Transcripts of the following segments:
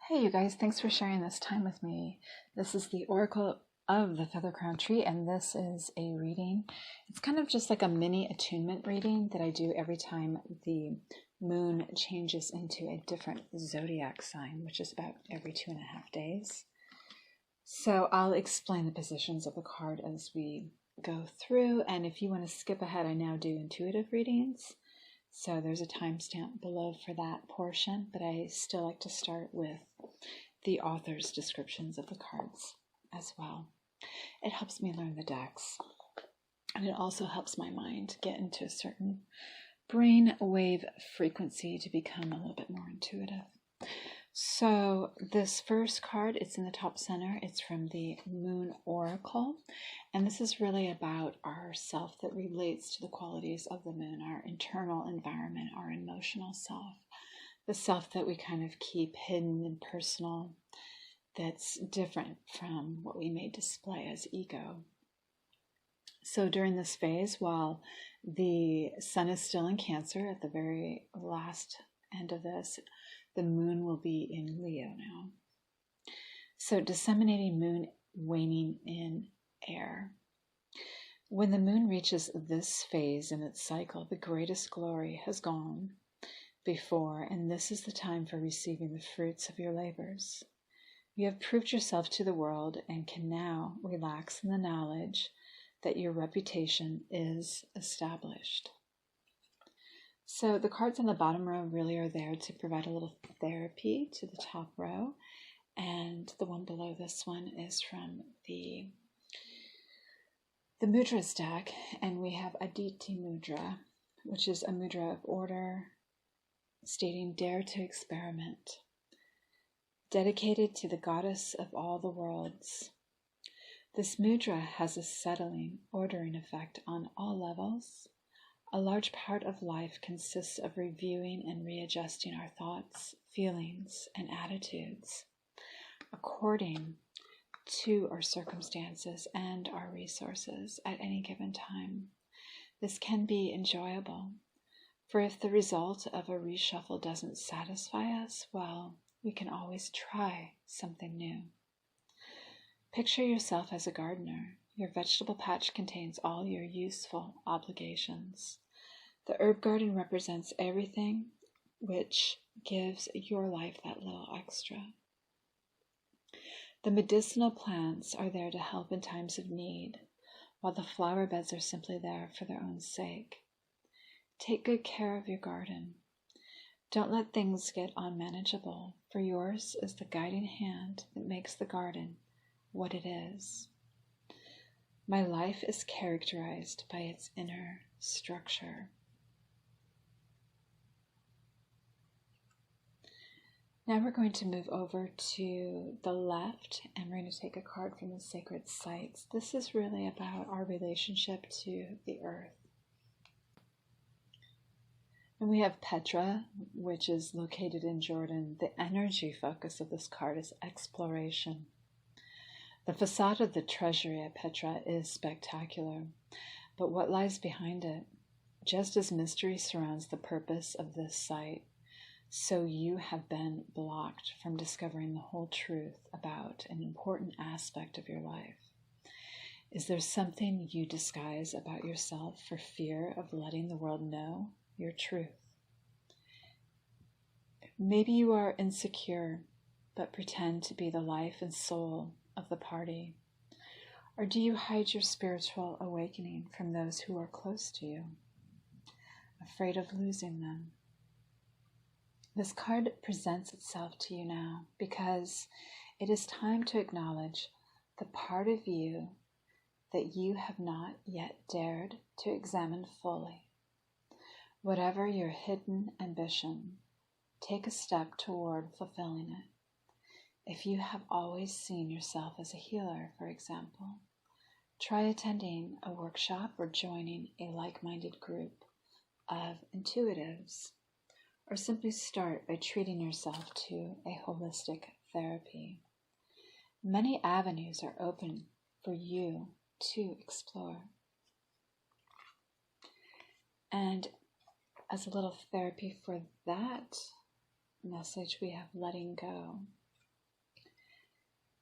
Hey you guys, thanks for sharing this time with me. This is the Oracle of the Feather Crown Tree, and this is a reading. It's kind of just like a mini attunement reading that I do every time the moon changes into a different zodiac sign, which is about every 2.5 days. So I'll explain the positions of the card as we go through, and if you want to skip ahead, I now do intuitive readings. So there's a timestamp below for that portion, but I still like to start with the author's descriptions of the cards as well. It helps me learn the decks, and it also helps my mind get into a certain brain wave frequency to become a little bit more intuitive. So this first card, it's in the top center. It's from the Moon Oracle, and this is really about our self that relates to the qualities of the moon, our internal environment, our emotional self, the self that we kind of keep hidden and personal, that's different from what we may display as ego. So during this phase, while the sun is still in Cancer at the very last end of this, the moon will be in Leo now. So disseminating moon waning in air. When the moon reaches this phase in its cycle, the greatest glory has gone before, and this is the time for receiving the fruits of your labors. You have proved yourself to the world and can now relax in the knowledge that your reputation is established. So the cards on the bottom row really are there to provide a little therapy to the top row. And the one below this one is from the mudras deck. And we have Aditi Mudra, which is a mudra of order, stating dare to experiment. Dedicated to the goddess of all the worlds. This mudra has a settling, ordering effect on all levels. A large part of life consists of reviewing and readjusting our thoughts, feelings, and attitudes according to our circumstances and our resources at any given time. This can be enjoyable, for if the result of a reshuffle doesn't satisfy us, well, we can always try something new. Picture yourself as a gardener. Your vegetable patch contains all your useful obligations. The herb garden represents everything which gives your life that little extra. The medicinal plants are there to help in times of need, while the flower beds are simply there for their own sake. Take good care of your garden. Don't let things get unmanageable, for yours is the guiding hand that makes the garden what it is. My life is characterized by its inner structure. Now we're going to move over to the left, and we're going to take a card from the Sacred Sites. This is really about our relationship to the earth. And we have Petra, which is located in Jordan. The energy focus of this card is exploration. The facade of the treasury at Petra is spectacular, but what lies behind it? Just as mystery surrounds the purpose of this site, so you have been blocked from discovering the whole truth about an important aspect of your life. Is there something you disguise about yourself for fear of letting the world know your truth? Maybe you are insecure, but pretend to be the life and soul of the party? Or do you hide your spiritual awakening from those who are close to you, afraid of losing them? This card presents itself to you now because it is time to acknowledge the part of you that you have not yet dared to examine fully. Whatever your hidden ambition, take a step toward fulfilling it. If you have always seen yourself as a healer, for example, try attending a workshop or joining a like-minded group of intuitives, or simply start by treating yourself to a holistic therapy. Many avenues are open for you to explore. And as a little therapy for that message, we have letting go.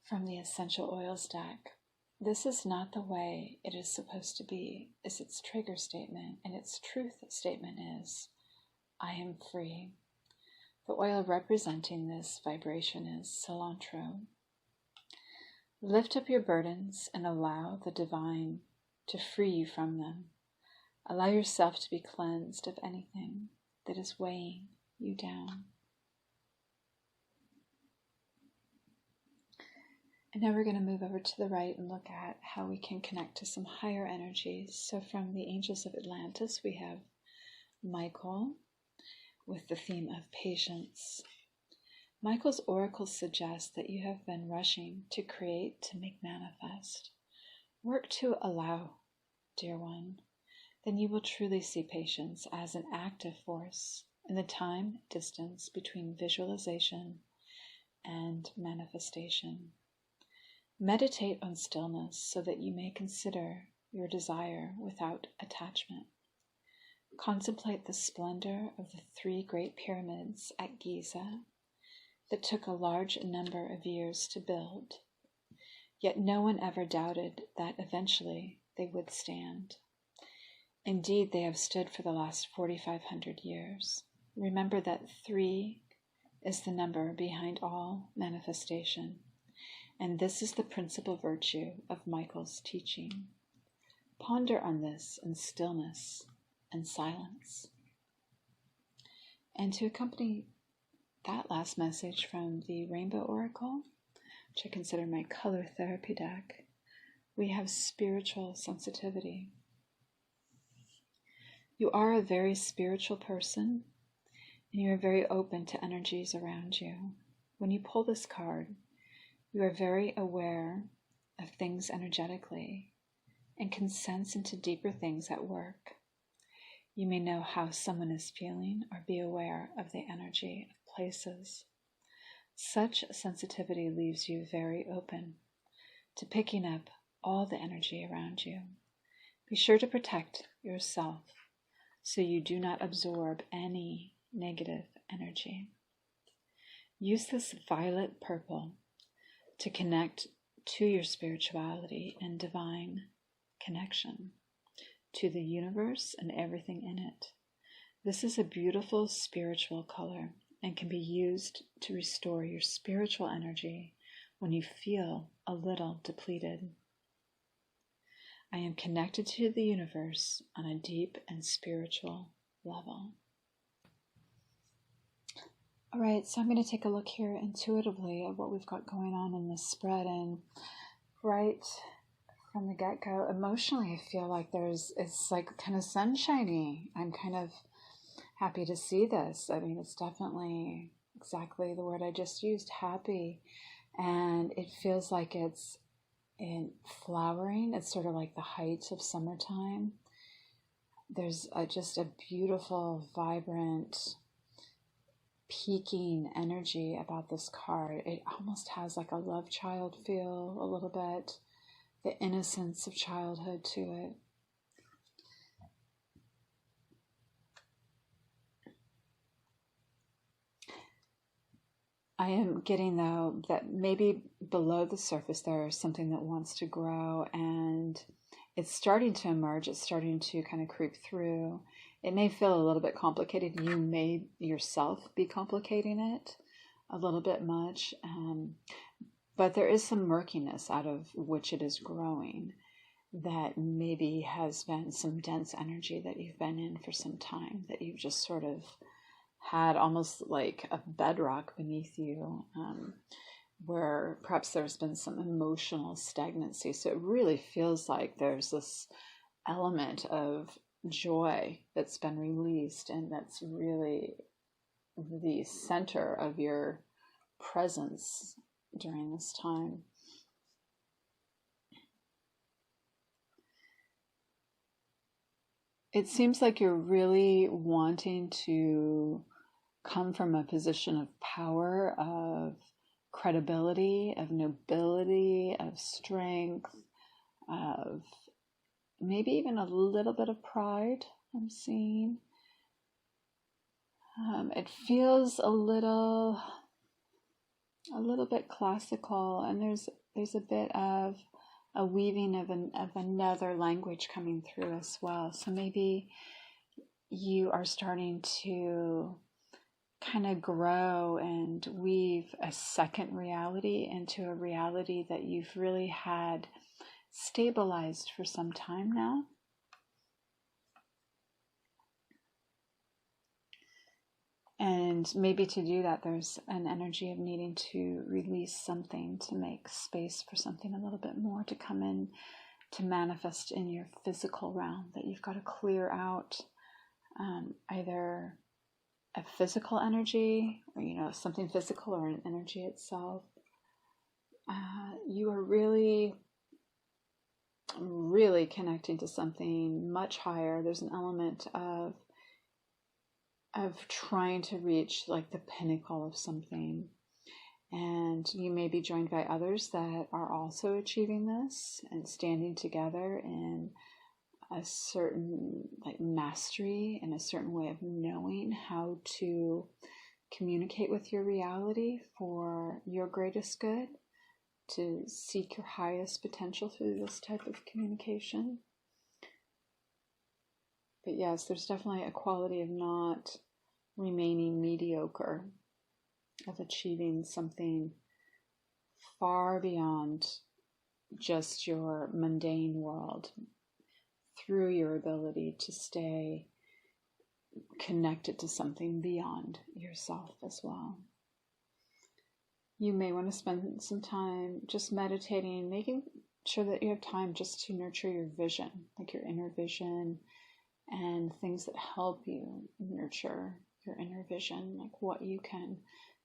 from the essential oils deck. This is not the way it is supposed to be, is its trigger statement, and its truth statement is, I am free. The oil representing this vibration is cilantro. Lift up your burdens and allow the divine to free you from them. Allow yourself to be cleansed of anything that is weighing you down. And now we're going to move over to the right and look at how we can connect to some higher energies. So from the Angels of Atlantis, we have Michael with the theme of patience. Michael's oracle suggests that you have been rushing to create, to make manifest. Work to allow, dear one. Then you will truly see patience as an active force in the time distance between visualization and manifestation. Meditate on stillness so that you may consider your desire without attachment. Contemplate the splendor of the 3 great pyramids at Giza that took a large number of years to build, yet no one ever doubted that eventually they would stand. Indeed, they have stood for the last 4,500 years. Remember that 3 is the number behind all manifestation, and this is the principal virtue of Michael's teaching. Ponder on this in stillness and silence. And to accompany that last message from the Rainbow Oracle, which I consider my color therapy deck, we have spiritual sensitivity. You are a very spiritual person, and you are very open to energies around you. When you pull this card, you are very aware of things energetically and can sense into deeper things at work. You may know how someone is feeling or be aware of the energy of places. Such sensitivity leaves you very open to picking up all the energy around you. Be sure to protect yourself so you do not absorb any negative energy. Use this violet purple to connect to your spirituality and divine connection, to the universe and everything in it. This is a beautiful spiritual color and can be used to restore your spiritual energy when you feel a little depleted. I am connected to the universe on a deep and spiritual level. All right, so I'm going to take a look here intuitively at what we've got going on in this spread. And right from the get-go, emotionally, I feel like it's like kind of sunshiny. I'm kind of happy to see this. I mean, it's definitely exactly the word I just used, happy. And it feels like it's in flowering. It's sort of like the height of summertime. There's just a beautiful, vibrant, peaking energy about this card. It almost has like a love child feel a little bit, the innocence of childhood to it. I am getting, though, that maybe below the surface there is something that wants to grow, and it's starting to emerge. It's starting to kind of creep through. It may feel a little bit complicated. You may yourself be complicating it a little bit much, but there is some murkiness out of which it is growing that maybe has been some dense energy that you've been in for some time, that you've just sort of had almost like a bedrock beneath you, where perhaps there's been some emotional stagnancy. So it really feels like there's this element of joy that's been released, and that's really the center of your presence during this time. It seems like you're really wanting to come from a position of power, of credibility, of nobility, of strength, of maybe even a little bit of pride, I'm seeing. It feels a little a little bit classical, and there's a bit of a weaving of another language coming through as well. So maybe you are starting to kind of grow and weave a second reality into a reality that you've really had stabilized for some time now. And maybe to do that, there's an energy of needing to release something to make space for something a little bit more to come in, to manifest in your physical realm, that you've got to clear out either a physical energy or, something physical or an energy itself. You are really, really connecting to something much higher. There's an element of trying to reach like the pinnacle of something, and you may be joined by others that are also achieving this and standing together in a certain like mastery and a certain way of knowing how to communicate with your reality for your greatest good, to seek your highest potential through this type of communication. But yes, there's definitely a quality of not remaining mediocre, of achieving something far beyond just your mundane world through your ability to stay connected to something beyond yourself as well. You may want to spend some time just meditating, making sure that you have time just to nurture your vision, like your inner vision, and things that help you nurture your inner vision, like what you can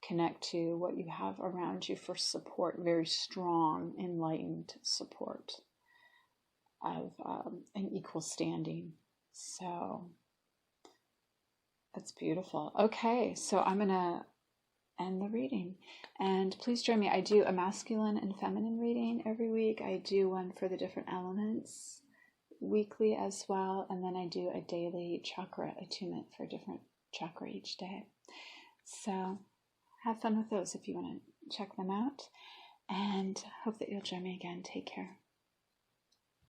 connect to, what you have around you for support, very strong, enlightened support of an equal standing. So that's beautiful. Okay, so I'm going to end the reading. And please join me. I do a masculine and feminine reading every week. I do one for the different elements weekly as well, and then I do a daily chakra attunement for a different chakra each day. So have fun with those if you want to check them out, and hope that you'll join me again. Take care.